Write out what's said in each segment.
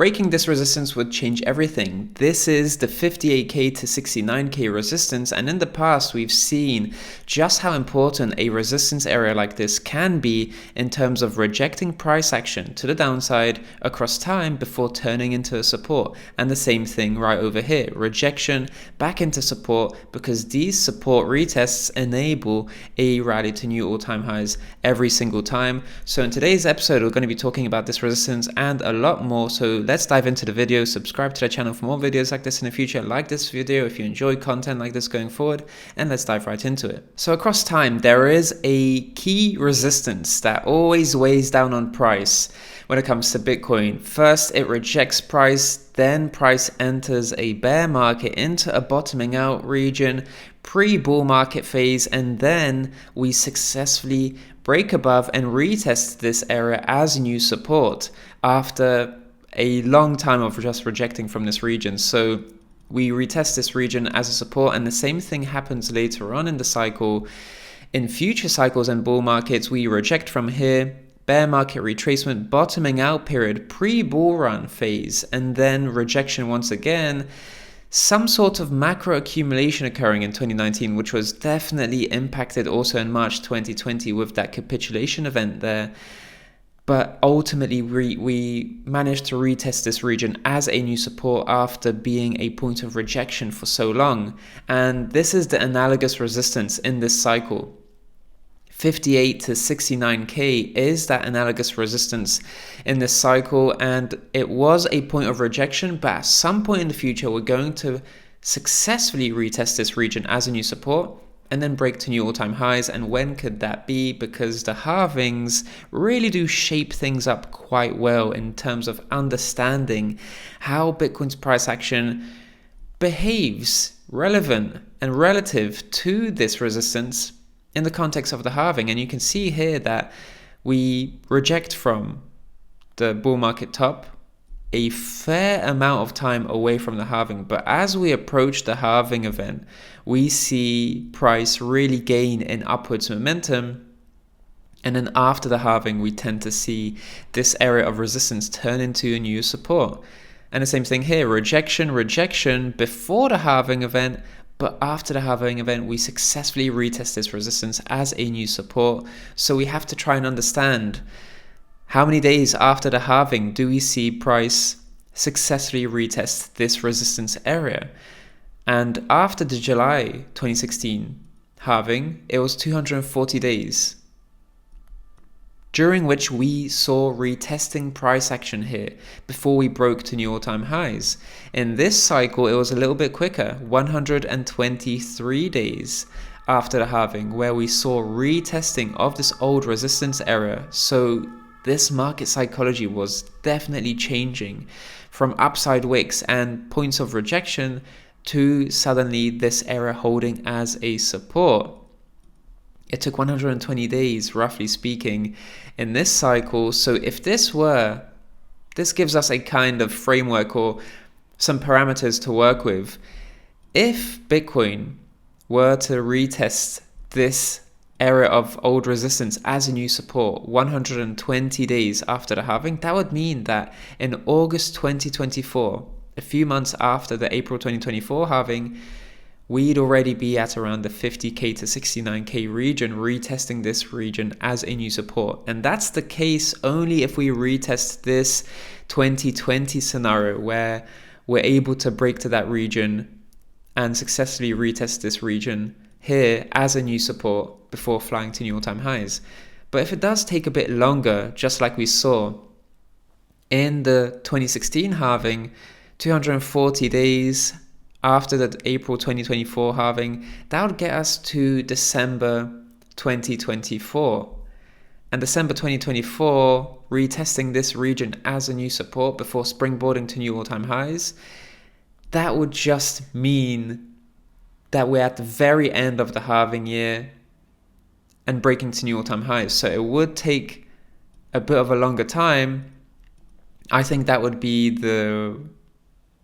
Breaking this resistance would change everything. This is the 58k to 69k resistance, and in the past we've seen just how important a resistance area like this can be in terms of rejecting price action to the downside across time before turning into a support. And the same thing right over here, rejection back into support, because these support retests enable a rally to new all-time highs every single time. So in today's episode we're going to be talking about this resistance and a lot more, so let's dive into the video. Subscribe to the channel for more videos like this in the future. Like this video if you enjoy content like this going forward, and let's dive right into it. So across time, there is a key resistance that always weighs down on price when it comes to Bitcoin. First, it rejects price, then price enters a bear market into a bottoming out region, pre-bull market phase, and then we successfully break above and retest this area as new support after a long time of just rejecting from this region. So we retest this region as a support, and the same thing happens later on in the cycle. In future cycles and bull markets, we reject from here, bear market retracement, bottoming out period, pre-bull run phase, and then rejection once again. Some sort of macro accumulation occurring in 2019, which was definitely impacted also in March 2020 with that capitulation event there. But ultimately, we managed to retest this region as a new support after being a point of rejection for so long. And this is the analogous resistance in this cycle. 58 to 69k is that analogous resistance in this cycle, and it was a point of rejection, but at some point in the future, we're going to successfully retest this region as a new support and then break to new all-time highs. And when could that be? Because the halvings really do shape things up quite well in terms of understanding how Bitcoin's price action behaves relevant and relative to this resistance in the context of the halving. And you can see here that we reject from the bull market top a fair amount of time away from the halving, but as we approach the halving event, we see price really gain in upwards momentum, and then after the halving we tend to see this area of resistance turn into a new support. And the same thing here, rejection before the halving event, but after the halving event we successfully retest this resistance as a new support. So we have to try and understand, how many days after the halving do we see price successfully retest this resistance area? And after the July 2016 halving, it was 240 days, during which we saw retesting price action here before we broke to new all-time highs. In this cycle, it was a little bit quicker, 123 days after the halving, where we saw retesting of this old resistance area. So this market psychology was definitely changing from upside wicks and points of rejection to suddenly this area holding as a support. It took 120 days, roughly speaking, in this cycle. So if this gives us a kind of framework or some parameters to work with. If Bitcoin were to retest this area of old resistance as a new support 120 days after the halving, that would mean that in August 2024, a few months after the April 2024 halving, we'd already be at around the 50k to 69k region, retesting this region as a new support. And that's the case only if we retest this 2020 scenario where we're able to break to that region and successfully retest this region here as a new support before flying to new all-time highs. But if it does take a bit longer, just like we saw in the 2016 halving, 240 days after the April 2024 halving, that would get us to December 2024. And December 2024, retesting this region as a new support before springboarding to new all-time highs, that would just mean that we're at the very end of the halving year and breaking to new all-time highs. So it would take a bit of a longer time. I think that would be the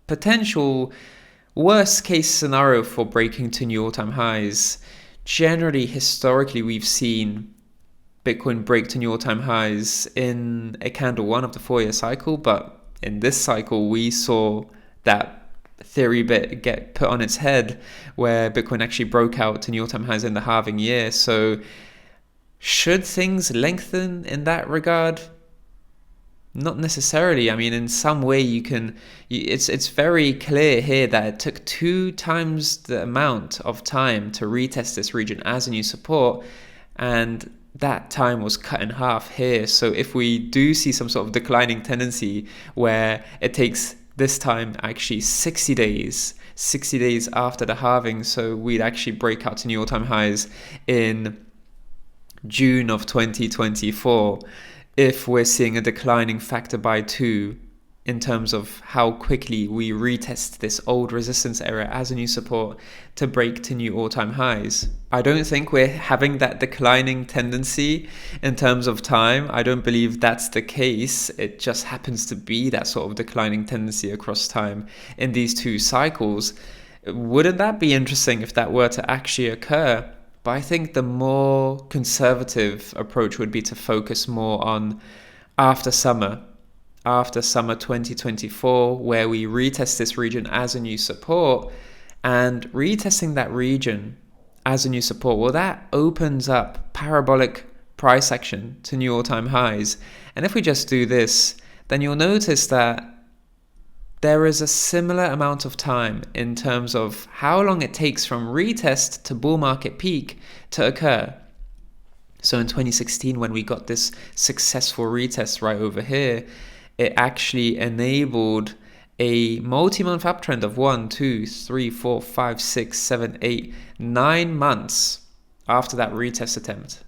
potential worst case scenario for breaking to new all-time highs. Generally, historically, we've seen Bitcoin break to new all-time highs in a candle 1 of the 4-year cycle, but in this cycle, we saw that theory bit get put on its head, where Bitcoin actually broke out to new all-time highs in the halving year. So should things lengthen in that regard? Not necessarily. I mean, in some way it's very clear here that it took 2 times the amount of time to retest this region as a new support, and that time was cut in half here. So if we do see some sort of declining tendency where it takes this time actually 60 days after the halving, so we'd actually break out to new all-time highs in June of 2024, if we're seeing a declining factor by 2 in terms of how quickly we retest this old resistance area as a new support to break to new all-time highs. I don't think we're having that declining tendency in terms of time. I don't believe that's the case. It just happens to be that sort of declining tendency across time in these 2 cycles. Wouldn't that be interesting if that were to actually occur? But I think the more conservative approach would be to focus more on after summer 2024, where we retest this region as a new support, and retesting that region as a new support, well, that opens up parabolic price action to new all-time highs. And if we just do this, then you'll notice that there is a similar amount of time in terms of how long it takes from retest to bull market peak to occur. So in 2016, when we got this successful retest right over here, it actually enabled a multi-month uptrend of 1, 2, 3, 4, 5, 6, 7, 8, 9 months after that retest attempt.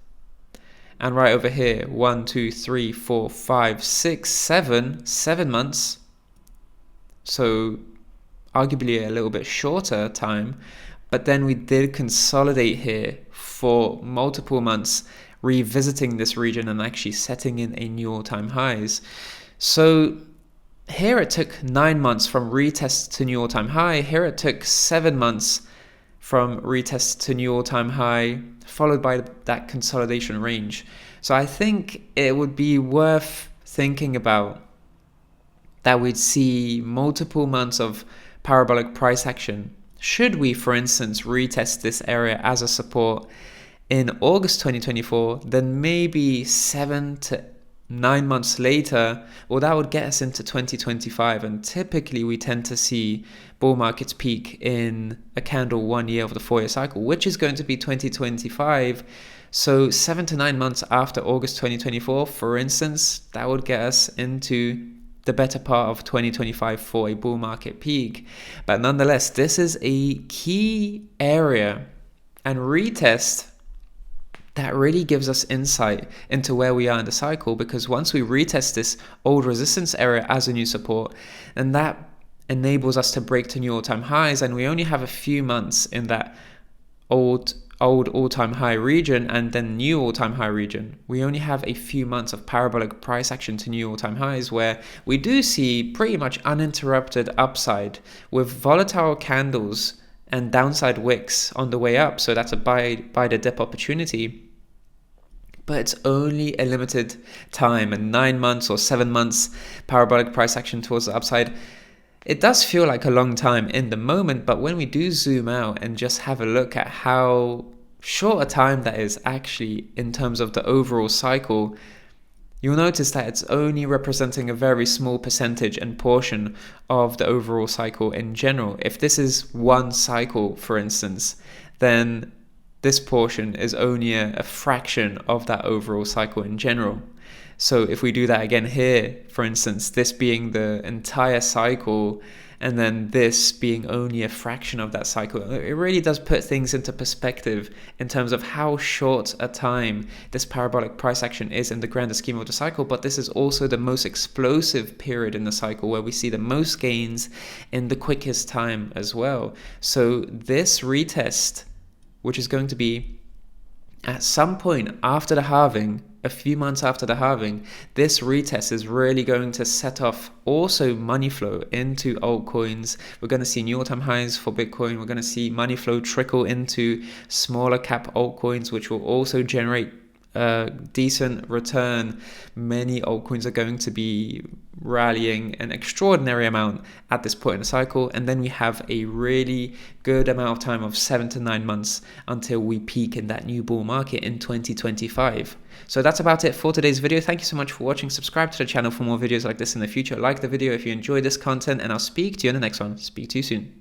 And right over here, 1, 2, 3, 4, 5, 6, 7 months. So arguably a little bit shorter time, but then we did consolidate here for multiple months, revisiting this region and actually setting in a new all-time highs. So here it took 9 months from retest to new all-time high. Here it took 7 months from retest to new all-time high, followed by that consolidation range. So I think it would be worth thinking about that we'd see multiple months of parabolic price action. Should we, for instance, retest this area as a support in August 2024, then maybe 7 to 9 months later, well, that would get us into 2025. And typically we tend to see bull markets peak in a candle 1 year of the 4-year cycle, which is going to be 2025. So 7 to 9 months after August 2024, for instance, that would get us into the better part of 2025 for a bull market peak. But nonetheless, this is a key area and retest that really gives us insight into where we are in the cycle, because once we retest this old resistance area as a new support, then that enables us to break to new all-time highs, and we only have a few months in that old all-time high region and then new all-time high region. We only have a few months of parabolic price action to new all-time highs, where we do see pretty much uninterrupted upside with volatile candles and downside wicks on the way up. So that's a buy the dip opportunity. But it's only a limited time, and 9 months or 7 months parabolic price action towards the upside. It does feel like a long time in the moment, but when we do zoom out and just have a look at how short a time that is actually in terms of the overall cycle, you'll notice that it's only representing a very small percentage and portion of the overall cycle in general. If this is one cycle, for instance, then this portion is only a fraction of that overall cycle in general. So if we do that again here, for instance, this being the entire cycle and then this being only a fraction of that cycle, it really does put things into perspective in terms of how short a time this parabolic price action is in the grander scheme of the cycle. But this is also the most explosive period in the cycle, where we see the most gains in the quickest time as well. So this retest, which is going to be at some point after the halving, a few months after the halving, this retest is really going to set off also money flow into altcoins. We're going to see new all-time highs for Bitcoin. We're going to see money flow trickle into smaller cap altcoins, which will also generate decent return. Many altcoins are going to be rallying an extraordinary amount at this point in the cycle, and then we have a really good amount of time of 7 to 9 months until we peak in that new bull market in 2025. So that's about it for today's video. Thank you so much for watching. Subscribe to the channel for more videos like this in the future. Like the video if you enjoyed this content, and I'll speak to you in the next one. Speak to you soon.